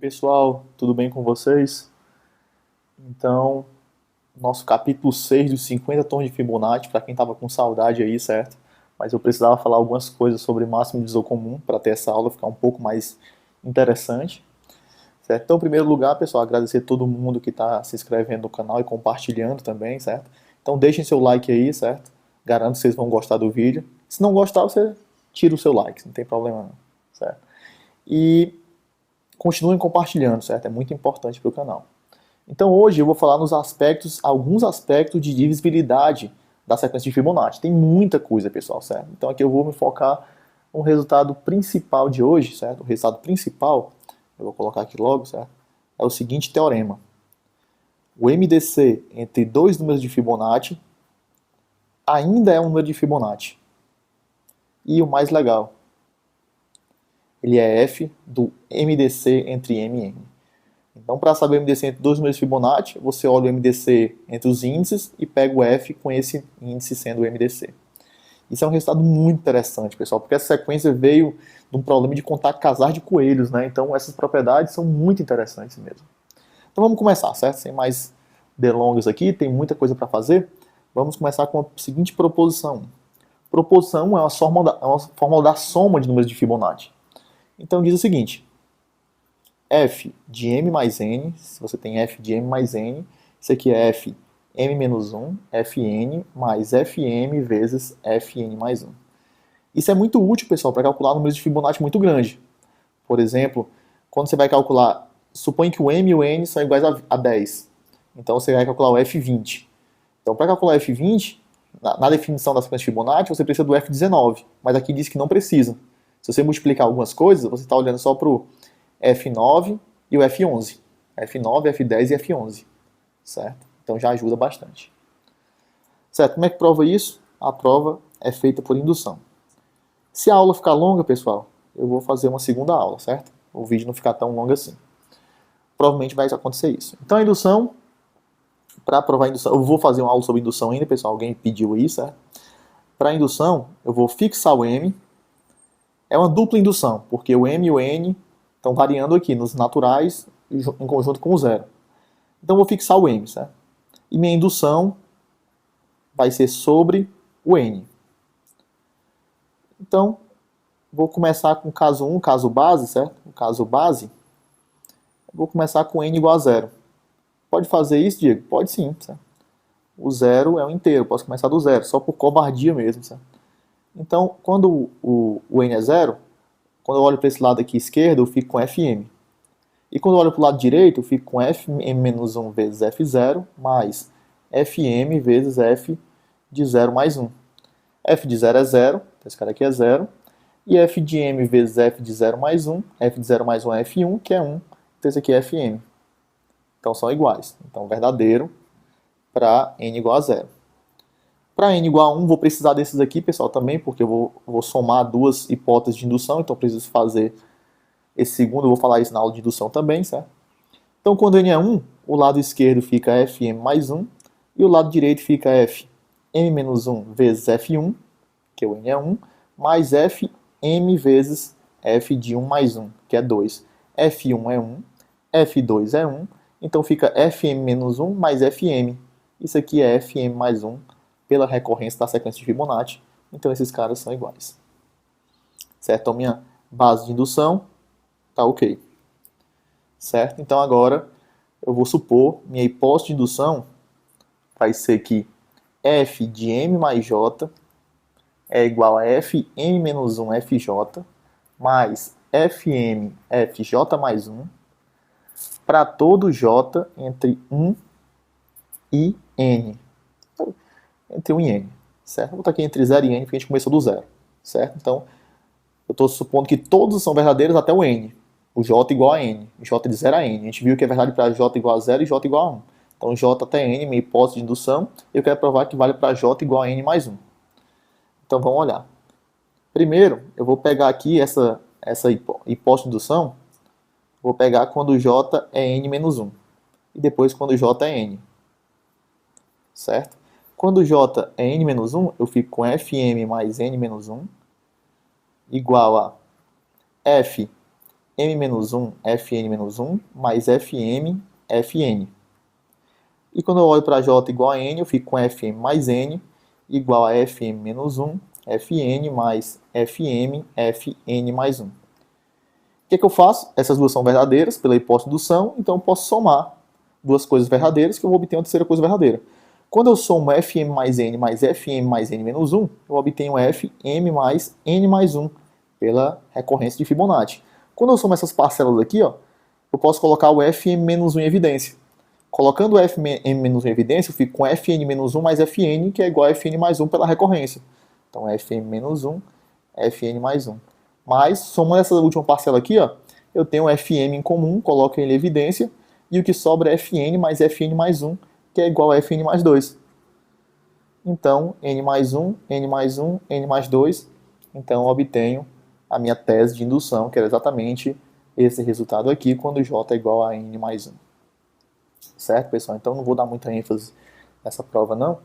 Pessoal, tudo bem com vocês? Então, nosso capítulo 6 dos 50 tons de Fibonacci, para quem estava com saudade aí, certo? Mas eu precisava falar algumas coisas sobre máximo divisor comum para ter essa aula ficar um pouco mais interessante, certo? Então, em primeiro lugar, pessoal, agradecer a todo mundo que está se inscrevendo no canal e compartilhando também, certo? Então, deixem seu like aí, certo? Garanto que vocês vão gostar do vídeo. Se não gostar, você tira o seu like, não tem problema não, certo? E continuem compartilhando, certo? É muito importante para o canal. Então hoje eu vou falar nos aspectos, alguns aspectos de divisibilidade da sequência de Fibonacci. Tem muita coisa, pessoal, certo? Então aqui eu vou me focar no resultado principal de hoje, certo? O resultado principal, eu vou colocar aqui logo, certo? É o seguinte teorema. O MDC entre dois números de Fibonacci ainda é um número de Fibonacci. E o mais legal, ele é f do MDC entre M e N. Então, para saber o MDC entre dois números de Fibonacci, você olha o MDC entre os índices e pega o f com esse índice sendo o MDC. Isso é um resultado muito interessante, pessoal, porque essa sequência veio de um problema de contar casais de coelhos, né? Então, essas propriedades são muito interessantes mesmo. Então, vamos começar, certo? Sem mais delongas aqui, tem muita coisa para fazer. Vamos começar com a seguinte proposição. Proposição é uma fórmula da soma de números de Fibonacci. Então diz o seguinte, f de m mais n, se você tem f de m mais n, isso aqui é f m menos 1, fn mais fm vezes fn mais 1. Isso é muito útil, pessoal, para calcular números de Fibonacci muito grandes. Por exemplo, quando você vai calcular, suponha que o m e o n são iguais a 10. Então você vai calcular o f20. Então para calcular o f20, na definição da sequência de Fibonacci, você precisa do f19, mas aqui diz que não precisa. Se você multiplicar algumas coisas, você está olhando só para o F9 e o F11. F9, F10 e F11. Certo? Então já ajuda bastante. Certo? Como é que prova isso? A prova é feita por indução. Se a aula ficar longa, pessoal, eu vou fazer uma segunda aula, certo? O vídeo não ficar tão longo assim. Provavelmente vai acontecer isso. Então a indução, para provar a indução, eu vou fazer uma aula sobre indução ainda, pessoal. Alguém pediu isso, certo? Para a indução, eu vou fixar o M. É uma dupla indução, porque o M e o N estão variando aqui nos naturais em conjunto com o zero. Então eu vou fixar o M, certo? E minha indução vai ser sobre o N. Então, vou começar com o caso 1, caso base, certo? O caso base, vou começar com N igual a zero. Pode fazer isso, Diego? Pode sim, certo? O zero é um inteiro, posso começar do zero, só por covardia mesmo, certo? Então, quando o N é zero, quando eu olho para esse lado aqui esquerdo, eu fico com Fm. E quando eu olho para o lado direito, eu fico com Fm menos 1 vezes F0 mais Fm vezes F de 0 mais 1. F de 0 é 0, então esse cara aqui é 0. E F de m vezes F de 0 mais 1, F de 0 mais 1 é F1, que é 1. Então esse aqui é Fm. Então são iguais. Então verdadeiro para n igual a 0. Para n igual a 1, vou precisar desses aqui, pessoal, também, porque eu vou somar duas hipóteses de indução, então eu preciso fazer esse segundo, eu vou falar isso na aula de indução também, certo? Então, quando n é 1, o lado esquerdo fica Fm mais 1, e o lado direito fica Fm menos 1 vezes F1, que o n é 1, mais Fm vezes F de 1 mais 1, que é 2. F1 é 1, F2 é 1, então fica Fm menos 1 mais Fm. Isso aqui é Fm mais 1, pela recorrência da sequência de Fibonacci, então esses caras são iguais. Certo? Então minha base de indução está ok. Certo? Então agora eu vou supor, minha hipótese de indução vai ser que f de m mais j é igual a fm menos 1 fj mais fm fj mais 1 para todo j entre 1 e n. Entre 1 e n, certo? Vou botar aqui entre 0 e n, porque a gente começou do zero, certo? Então, eu estou supondo que todos são verdadeiros até o n. O j igual a n, j de 0 a n. A gente viu que é verdade para j igual a 0 e j igual a 1. Então, j até n, minha hipótese de indução, eu quero provar que vale para j igual a n mais 1. Então, vamos olhar. Primeiro, eu vou pegar aqui essa hipótese de indução, vou pegar quando j é n menos 1. E depois quando j é n. Certo? Quando j é n menos 1, eu fico com fm mais n menos 1 igual a f m-1, fn-1, mais fm, fn. E quando eu olho para j igual a n, eu fico com fm mais n igual a fm-1, fn mais fm, fn mais 1. O que é que eu faço? Essas duas são verdadeiras pela hipótese de indução, então eu posso somar duas coisas verdadeiras que eu vou obter uma terceira coisa verdadeira. Quando eu somo fm mais n mais fm mais n menos 1, eu obtenho fm mais n mais 1 pela recorrência de Fibonacci. Quando eu somo essas parcelas aqui, ó, eu posso colocar o fm menos 1 em evidência. Colocando o fm menos 1 em evidência, eu fico com fn menos 1 mais fn, que é igual a fn mais 1 pela recorrência. Então, fm menos 1, fn mais 1. Mas, somando essa última parcela aqui, ó, eu tenho fm em comum, coloco ele em evidência, e o que sobra é fn mais fn mais 1, que é igual a fn mais 2. Então, n mais 1, n mais 1, n mais 2. Então, eu obtenho a minha tese de indução, que era exatamente esse resultado aqui, quando j é igual a n mais 1. Certo, pessoal? Então, não vou dar muita ênfase nessa prova, não.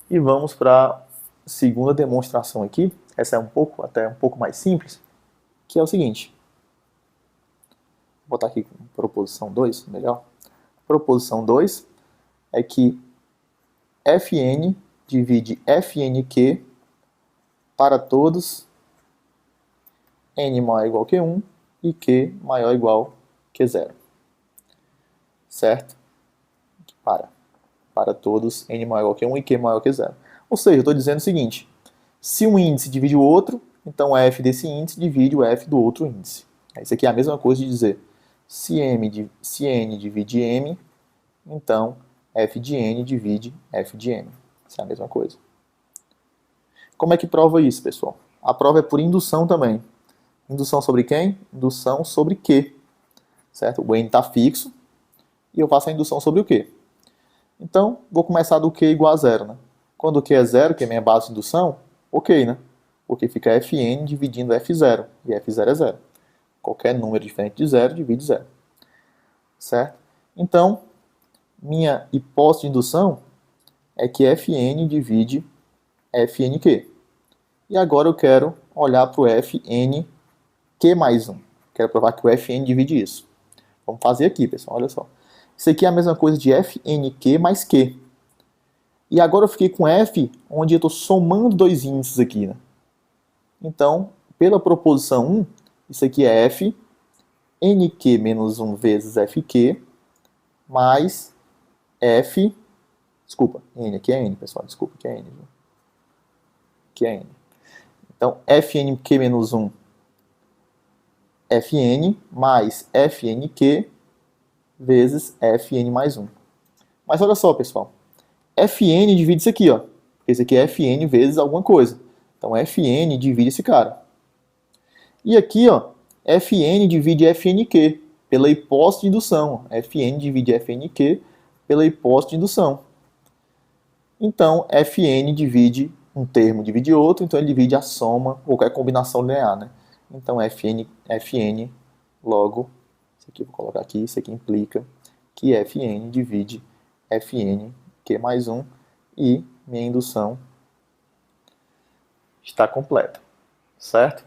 E vamos para a segunda demonstração aqui. Essa é até um pouco mais simples, que é o seguinte. Vou botar aqui proposição 2, melhor. Proposição 2 é que fn divide fnq para todos n maior ou igual que 1 e q maior ou igual que 0. Certo? Para todos n maior ou igual que 1 e q maior ou igual que 0. Ou seja, eu estou dizendo o seguinte, se um índice divide o outro, então f desse índice divide o f do outro índice. Isso aqui é a mesma coisa de dizer, se n divide m, então f de n divide f de m. Isso é a mesma coisa. Como é que prova isso, pessoal? A prova é por indução também. Indução sobre quem? Indução sobre Q. Certo? O n está fixo e eu faço a indução sobre o Q. Então, vou começar do Q igual a 0. Né? Quando o Q é 0, que é minha base de indução, ok, né? Porque fica Fn dividindo F0. E F0 é 0. Qualquer número diferente de 0 divide 0. Certo? Então, minha hipótese de indução é que Fn divide Fnq. E agora eu quero olhar para o Fnq mais 1. Quero provar que o Fn divide isso. Vamos fazer aqui, pessoal, olha só. Isso aqui é a mesma coisa de Fnq mais Q. E agora eu fiquei com F, onde eu estou somando dois índices aqui. Né? Então, pela proposição 1, isso aqui é F nq menos 1 vezes Fq mais F... Desculpa, N, aqui é N, pessoal, desculpa, aqui é N. Viu? Aqui é N. Então, Fnq menos 1 Fn mais Fnq vezes Fn mais 1. Mas olha só, pessoal. Fn divide isso aqui, ó. Esse aqui é Fn vezes alguma coisa. Então, Fn divide esse cara. E aqui, ó, Fn divide Fnq pela hipótese de indução. Fn divide Fnq pela hipótese de indução. Então, Fn divide um termo, divide outro, então ele divide a soma, qualquer combinação linear, né? Então, Fn logo, isso aqui eu vou colocar aqui, isso aqui implica que Fn divide Fn, Q mais 1, e minha indução está completa, certo?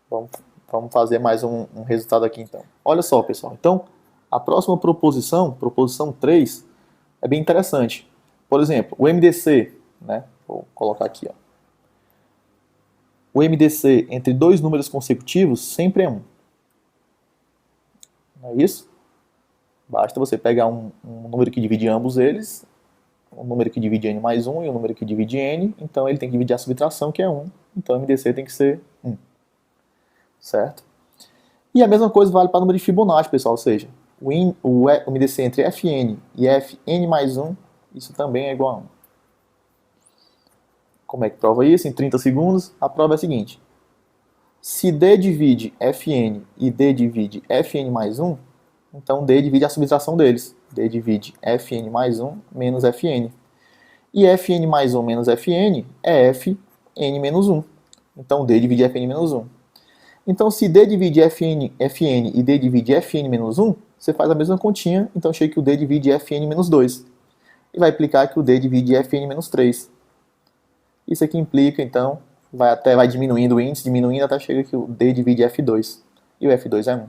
Vamos fazer mais um resultado aqui, então. Olha só, pessoal, então, a próxima proposição, proposição 3, é bem interessante. Por exemplo, o MDC, né? Vou colocar aqui, ó. O MDC entre dois números consecutivos sempre é 1. Não é isso? Basta você pegar um número que divide ambos eles, um número que divide n mais 1 e um número que divide n, então ele tem que dividir a subtração, que é 1. Então o MDC tem que ser 1. Certo? E a mesma coisa vale para o número de Fibonacci, pessoal, ou seja, o MDC entre Fn e Fn mais 1, isso também é igual a 1. Como é que prova isso? Em 30 segundos, a prova é a seguinte. Se D divide Fn e D divide Fn mais 1, então D divide a subtração deles. D divide Fn mais 1 menos Fn. E Fn mais 1 menos Fn é Fn menos 1. Então D divide Fn menos 1. Então se D divide Fn e D divide Fn menos 1, você faz a mesma continha, então chega que o D divide Fn menos 2. E vai implicar que o D divide Fn menos 3. Isso aqui implica, então, vai diminuindo o índice, diminuindo até chega que o D divide F2. e o F2 é 1.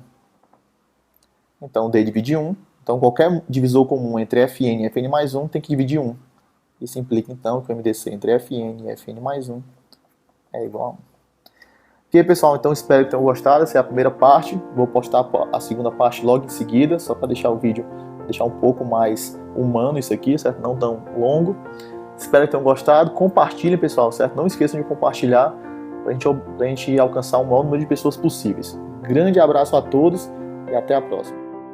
Então D divide 1. Então qualquer divisor comum entre Fn e Fn mais 1 tem que dividir 1. Isso implica então que o MDC entre Fn e Fn mais 1 é igual a 1. Ok, pessoal, então espero que tenham gostado. Essa é a primeira parte. Vou postar a segunda parte logo em seguida, só para deixar o vídeo um pouco mais humano isso aqui, certo? Não tão longo. Espero que tenham gostado. Compartilhem, pessoal, certo? Não esqueçam de compartilhar para a gente alcançar o maior número de pessoas possíveis. Grande abraço a todos e até a próxima.